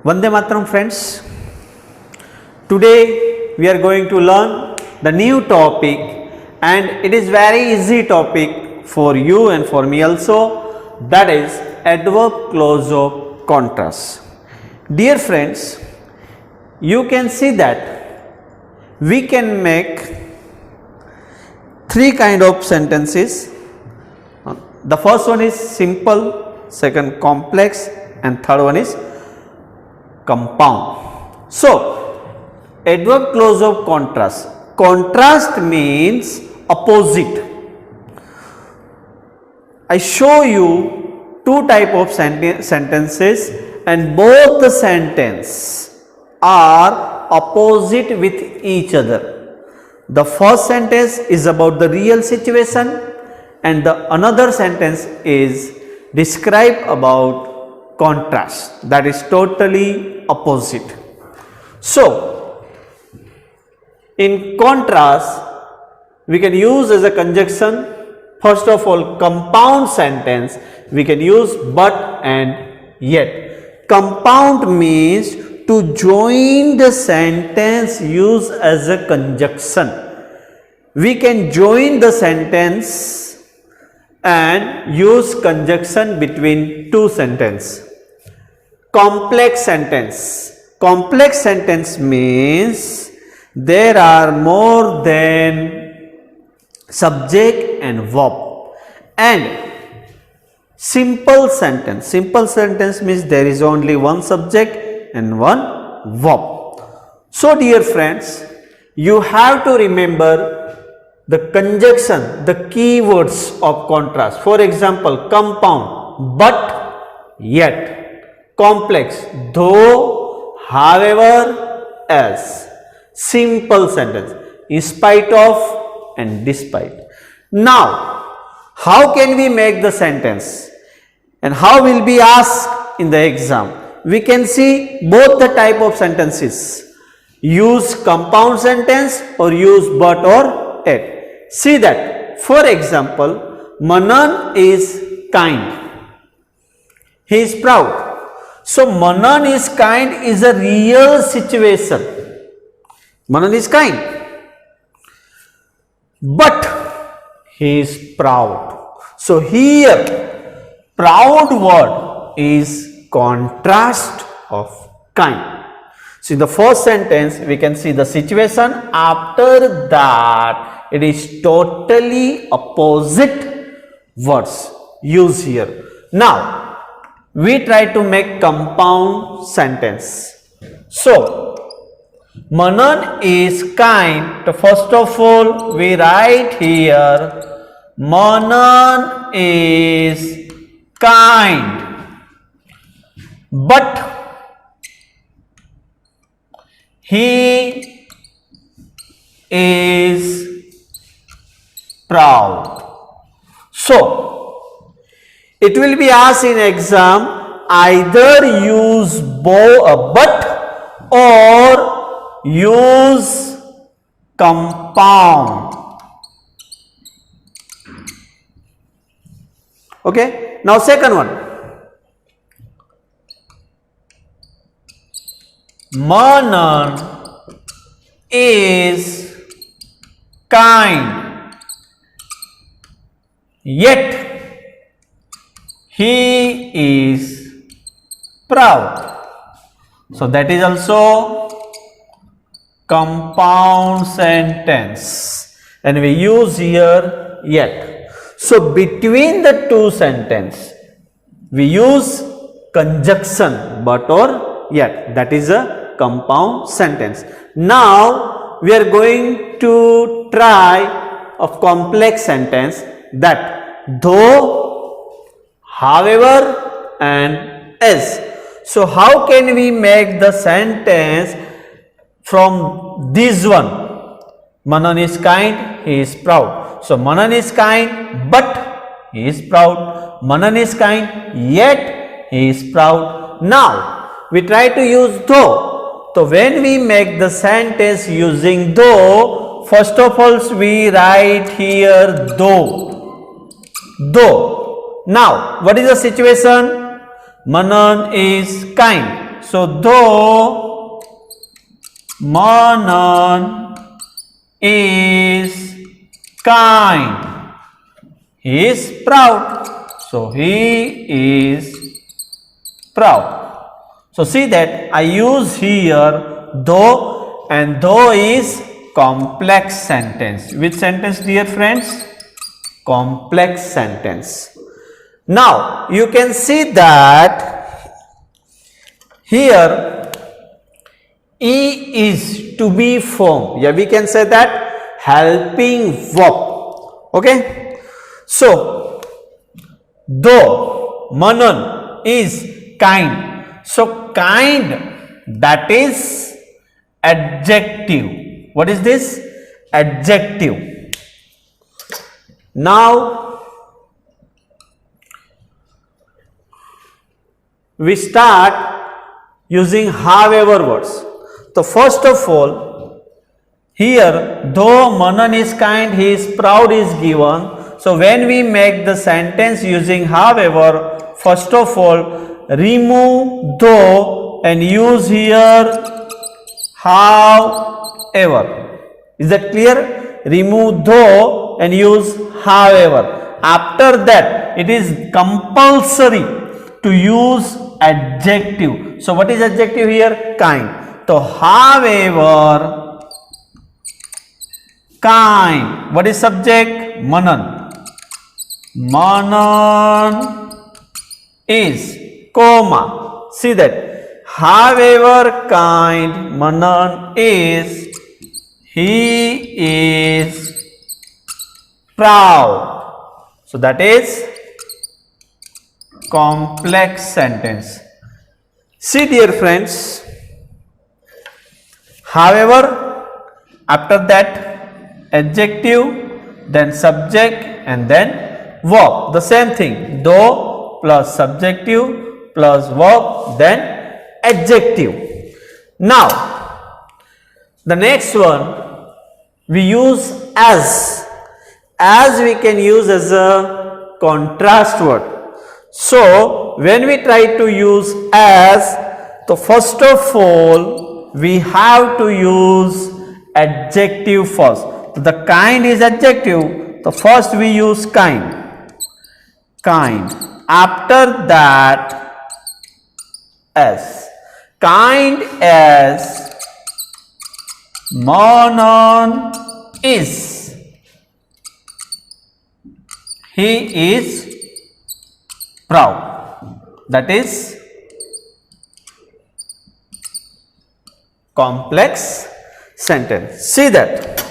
Vande Mataram friends. Today we are going to learn the new topic, and it is very easy topic for you and for me also, that is adverb clause-of contrast. Dear friends, you can see that we can make three kind of sentences. The first one is simple, second complex, and third one is compound. So, adverb clause of contrast. Contrast means opposite. I show you two type of sentences, and both the sentence are opposite with each other. The first sentence is about the real situation, and the another sentence is describe about contrast, that is totally opposite. So, in contrast we can use as a conjunction, first of all compound sentence we can use but and yet. Compound means to join the sentence used as a conjunction. We can join the sentence and use conjunction between two sentences. Complex sentence. Complex sentence means there are more than subject and verb. And simple sentence. Simple sentence means there is only one subject and one verb. So dear friends, you have to remember the conjunction, the keywords of contrast. For example, compound, but, yet. Complex, though, however, as. Simple sentence, in spite of and despite. Now, how can we make the sentence and how will be asked in the exam? We can see both the type of sentences. Use compound sentence or use but or yet. See that, for example, Manan is kind. He is proud. So, Manan is kind is a real situation. Manan is kind. But he is proud. So, here proud word is contrast of kind. So, in the first sentence we can see the situation. After that it is totally opposite words used here. Now, we try to make compound sentence. So, Manan is kind. So, first of all, we write here Manan is kind, but he is proud. So, it will be asked in exam, either use but or use compound. Okay. Now, second one. Manan is kind, yet he is proud. So, that is also compound sentence, and we use here yet. So, between the two sentences we use conjunction but or yet, that is a compound sentence. Now, we are going to try a complex sentence, that though, however, and as. So, how can we make the sentence from this one? Manan is kind, he is proud. So, Manan is kind, but he is proud. Manan is kind, yet he is proud. Now, we try to use though. So, when we make the sentence using though, first of all we write here though. Though. Now, what is the situation? Manan is kind. So though Manan is kind, he is proud. So he is proud. So see that I use here though, and though is complex sentence. Which sentence, dear friends? Complex sentence. Now you can see that here E is to be form. Yeah, we can say that helping verb. Okay. So though Manan is kind. So kind, that is adjective. What is this? Adjective. Now we start using however words. So first of all, here though Manan is kind, he is proud is given. So when we make the sentence using however, first of all remove though and use here however. Is that clear? Remove though and use however. After that it is compulsory to use adjective. So what is adjective here? Kind. So however kind. What is subject? Manan. Manan is comma. See that. However kind Manan is, he is proud. So that is complex sentence. See dear friends, however, after that adjective, then subject and then verb. The same thing, though plus subjective plus verb, then adjective. Now the next one we use as. As we can use as a contrast word. So when we try to use as, so first of all we have to use adjective first. The kind is adjective, so first we use kind. Kind. After that as. Kind as Manan is. He is proud. That is complex sentence. See that.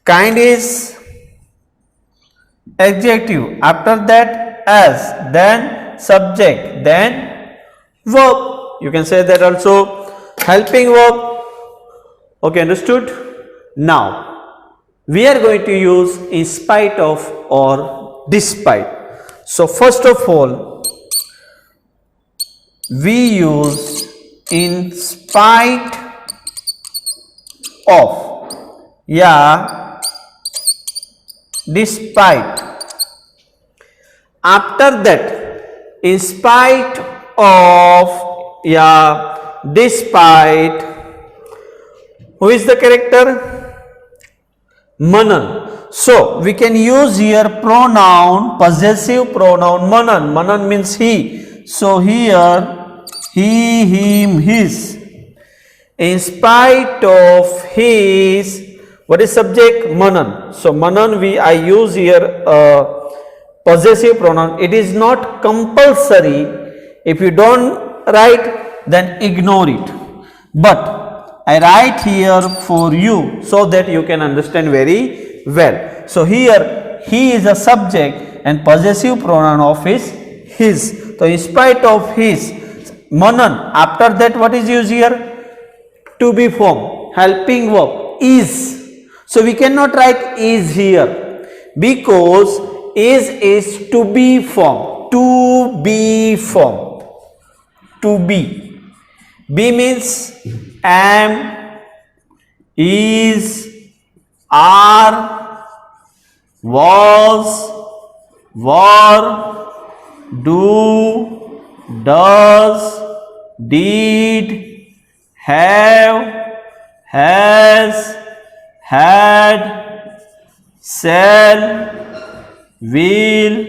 Kind is adjective. After that as. Then subject. Then verb. You can say that also helping verb. Okay, understood? Now we are going to use in spite of or despite. So first of all we use in spite of, yeah, despite. After that in spite of, yeah, despite, who is the character? Manan. So we can use here pronoun, possessive pronoun Manan. Manan means he. So here he, him, his. In spite of his, what is subject? Manan. So Manan I use here possessive pronoun. It is not compulsory. If you don't write, then ignore it. But I write here for you so that you can understand very well. So here he is a subject and possessive pronoun of is his. So in spite of his, Manan. After that what is used here? To be form, helping verb, is. So we cannot write is here because is to be form. To be form. To be. Be means am, is, are, was, were, do, does, did, have, has, had, shall, will,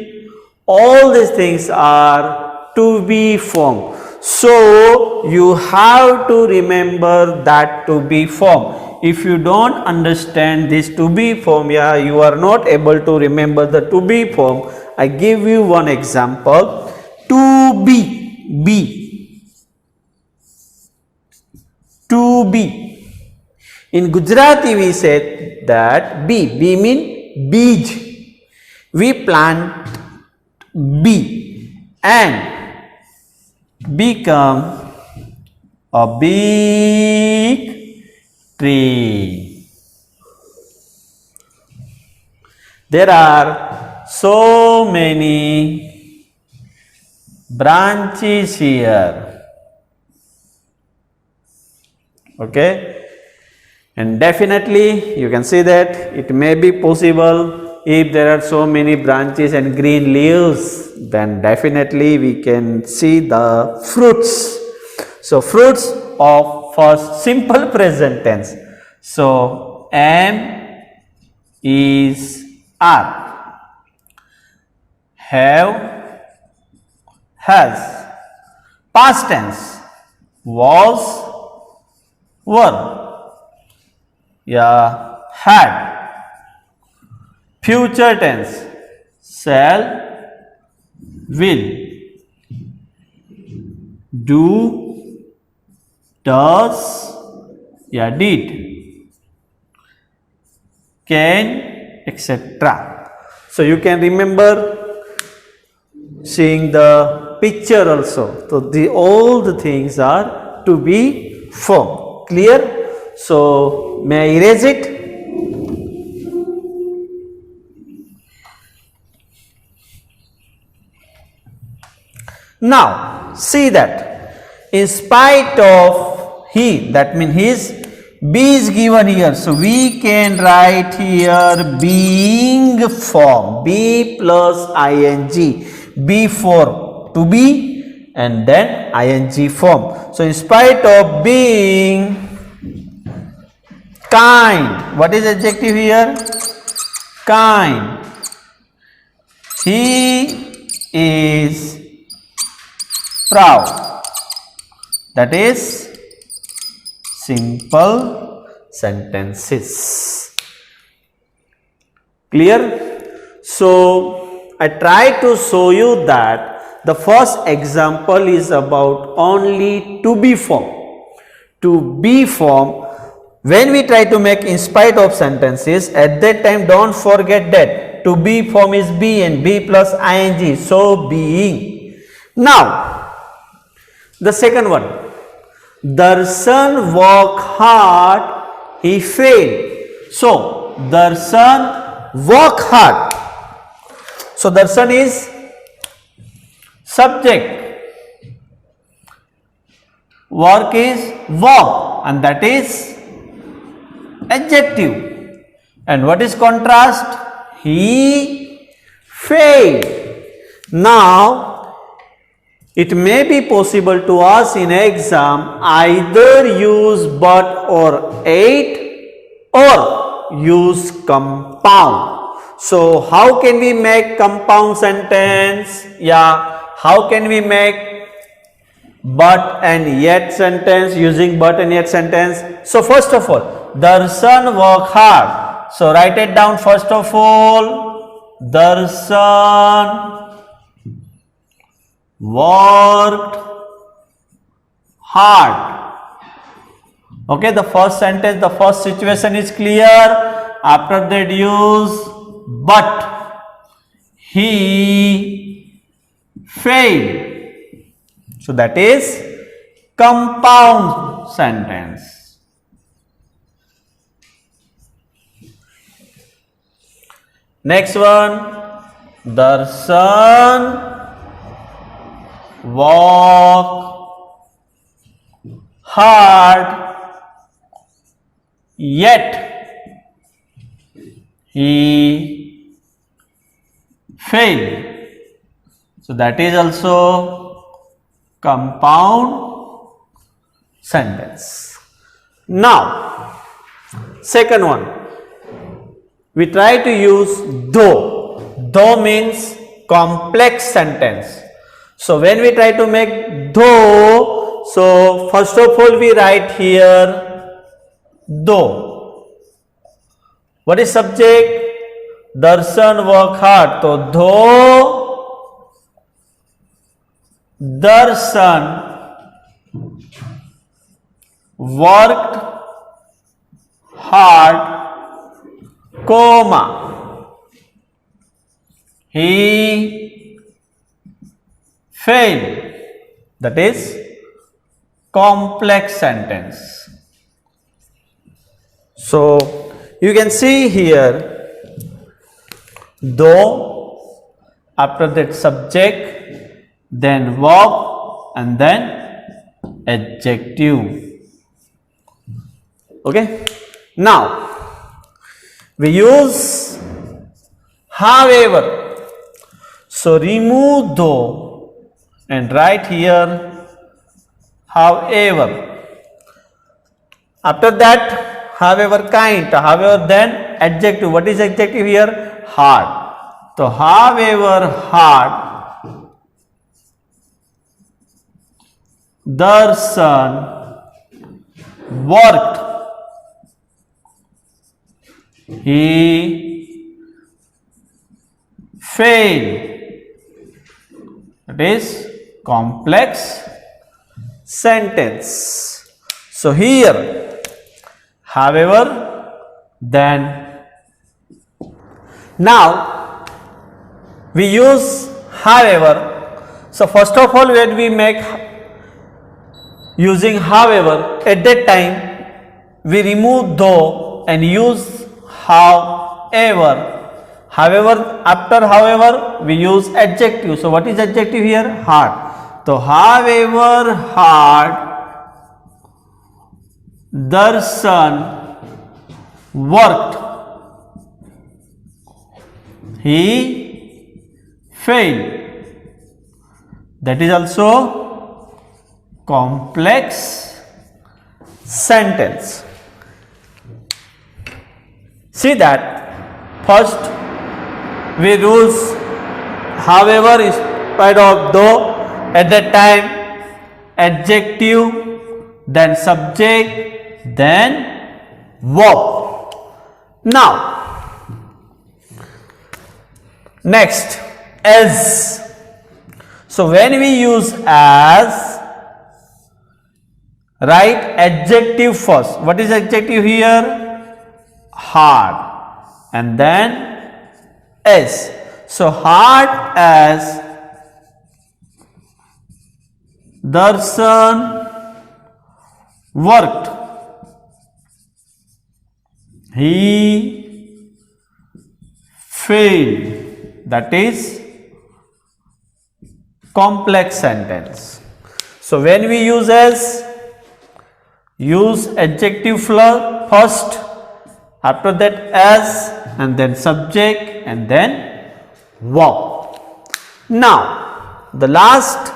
all these things are to be form. So you have to remember that to be form. If you don't understand this to be form, you are not able to remember the to be form. I give you one example. To be. To be. In Gujarati we said that B mean beej. We plant B and become a big tree. There are so many branches here. Okay, and definitely you can see that it may be possible. If there are so many branches and green leaves, then definitely we can see the fruits. So fruits of first simple present tense. So am, is, are. Have, has. Past tense was, were. Had. Future tense shall, will, do, does, did, can, etc. So you can remember seeing the picture also. So all the things are to be formed. Clear? So may I erase it? Now see that in spite of he, that means his, be is given here. So we can write here being form, be plus ing, be for to be and then ing form. So in spite of being kind, what is adjective here? Kind. He is proud. That is simple sentences. Clear? So I try to show you that the first example is about only to be form. To be form, when we try to make in spite of sentences, at that time don't forget that to be form is be and be plus ing. So being. Now the second one, Darshan worked hard, he failed. So Darshan worked hard. So Darshan is subject, work is verb and that is adjective. And what is contrast? He failed. Now it may be possible to ask in exam either use but or ate or use compound. So how can we make compound sentence? How can we make but and yet sentence using but and yet sentence? So first of all, Darshan worked hard. So write it down first of all. Darshan worked hard. Okay, the first sentence, the first situation is clear. After that use but. He failed. So that is compound sentence. Next one, Darshan walk hard, yet he failed. So that is also compound sentence. Now, second one, we try to use though. Though means complex sentence. So when we try to make though, so first of all we write here though. What is subject? Darshan work hard. So though Darshan worked hard, comma, he failed. That is complex sentence. So you can see here, though, after that subject, then verb, and then adjective. Okay. Now we use however. So remove though and write here however. After that, however kind, however then adjective. What is adjective here? Hard. So however hard Darshan worked, he failed. It is complex sentence. So here, however, then, now we use however. So first of all, when we make using however, at that time we remove though and use however. However, after however, we use adjective. So what is adjective here? Hard. So however hard Darshan worked, he failed. That is also complex sentence. See that first we use however instead of though, at that time adjective, then subject, then verb. Now next, as. So when we use as, write adjective first. What is adjective here? Hard. And then as. So hard as Darshan worked, he failed. That is complex sentence. So when we use as, use adjective first, after that as, and then subject, and then verb. Now the last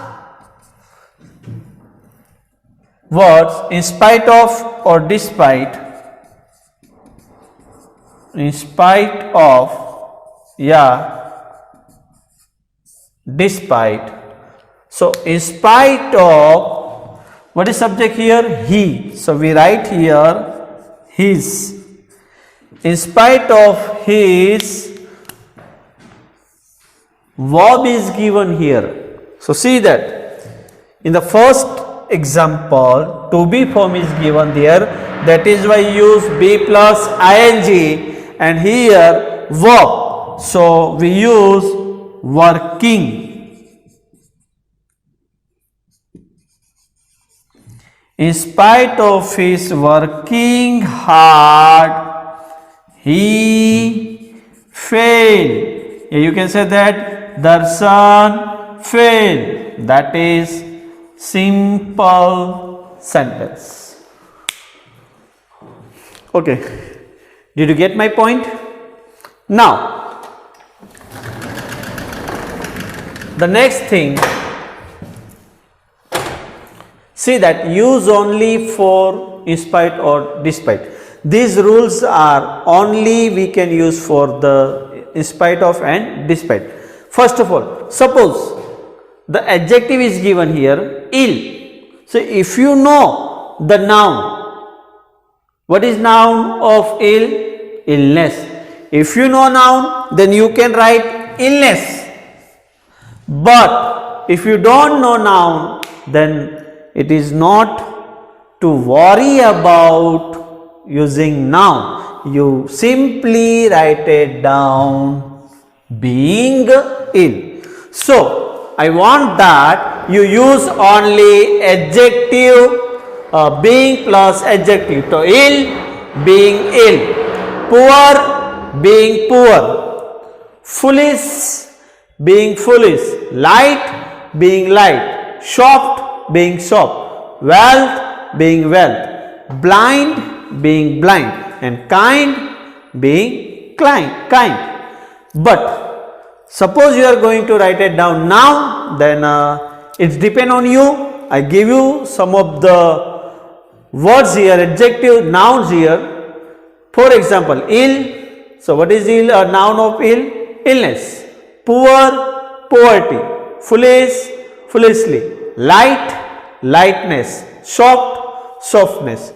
words, in spite of or despite, in spite of, despite. So in spite of, what is subject here? He. So we write here his. In spite of his, verb is given here. So see that in the first example, to be form is given there. That is why you use be plus ing, and here verb. So we use working. In spite of his working hard, he failed. You can say that Darshan failed. That is simple sentence. Okay. Did you get my point? Now, the next thing, See that use only for in spite or despite. These rules are only we can use for the in spite of and despite. First of all, suppose the adjective is given here ill. So if you know the noun, what is noun of ill? Illness. If you know noun, then you can write illness. But if you don't know noun, then it is not to worry about using noun. You simply write it down being ill. So I want that you use only adjective being plus adjective. So ill, being ill. Poor, being poor. Foolish, being foolish. Light, being light. Soft, being soft. Wealth, being wealth. Blind, being blind. And kind, being kind. But suppose you are going to write it down now, then it depends on you. I give you some of the words here, adjective, nouns here. For example, ill. So what is ill? A noun of ill? Illness. Poor, poverty. Foolish, foolishly. Light, lightness. Soft, softness.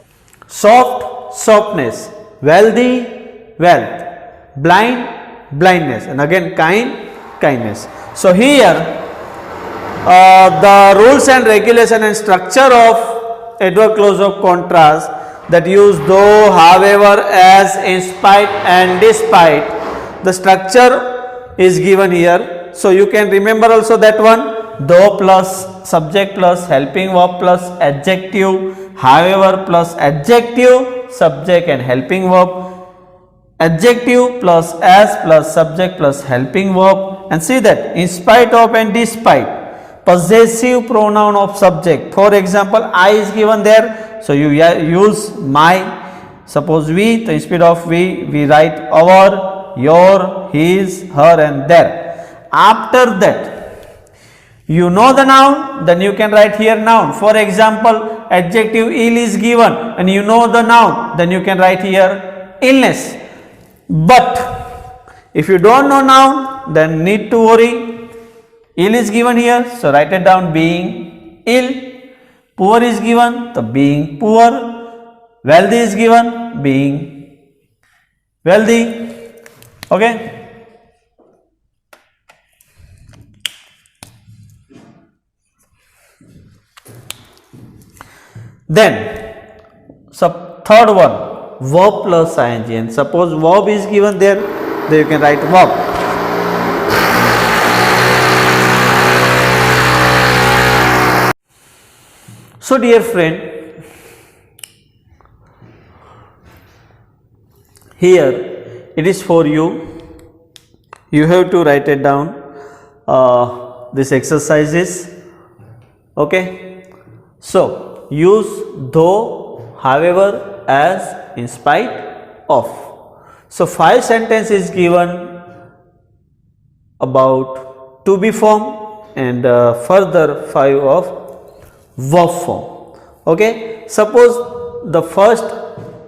Soft, softness. Wealthy, wealth. Blind, blindness. And again kind, kindness. So here the rules and regulation and structure of adverb clause of contrast that use though, however, as, in spite and despite. The structure is given here. So you can remember also that one, though plus subject plus helping verb plus adjective, however plus adjective, subject and helping verb, adjective plus as plus subject plus helping verb, and see that in spite of and despite, possessive pronoun of subject. For example, I is given there. So you use my. Suppose we, so instead of we write our, your, his, her and their. After that, you know the noun, then you can write here noun. For example, adjective ill is given and you know the noun, then you can write here illness. But if you don't know noun, then need to worry. Ill is given here, so write it down being ill. Poor is given, so being poor. Wealthy is given, being wealthy. Okay. Then third one, verb plus ing. And suppose verb is given there, then you can write verb. So dear friend, here it is for you. You have to write it down. This exercises. Okay. So use though, however, as, in spite of. So 5 sentences is given about to be form and further 5 of verb form. Okay. Suppose the first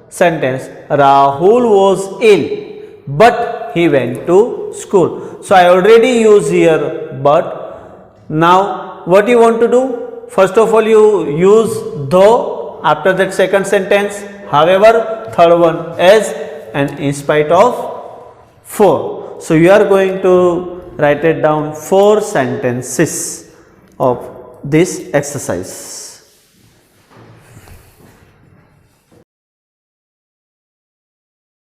sentence, Rahul was ill but he went to school. So I already use here but. Now what you want to do? First of all you use though, after that second sentence however, third one as, and in spite of 4. So you are going to write it down 4 sentences of this exercise.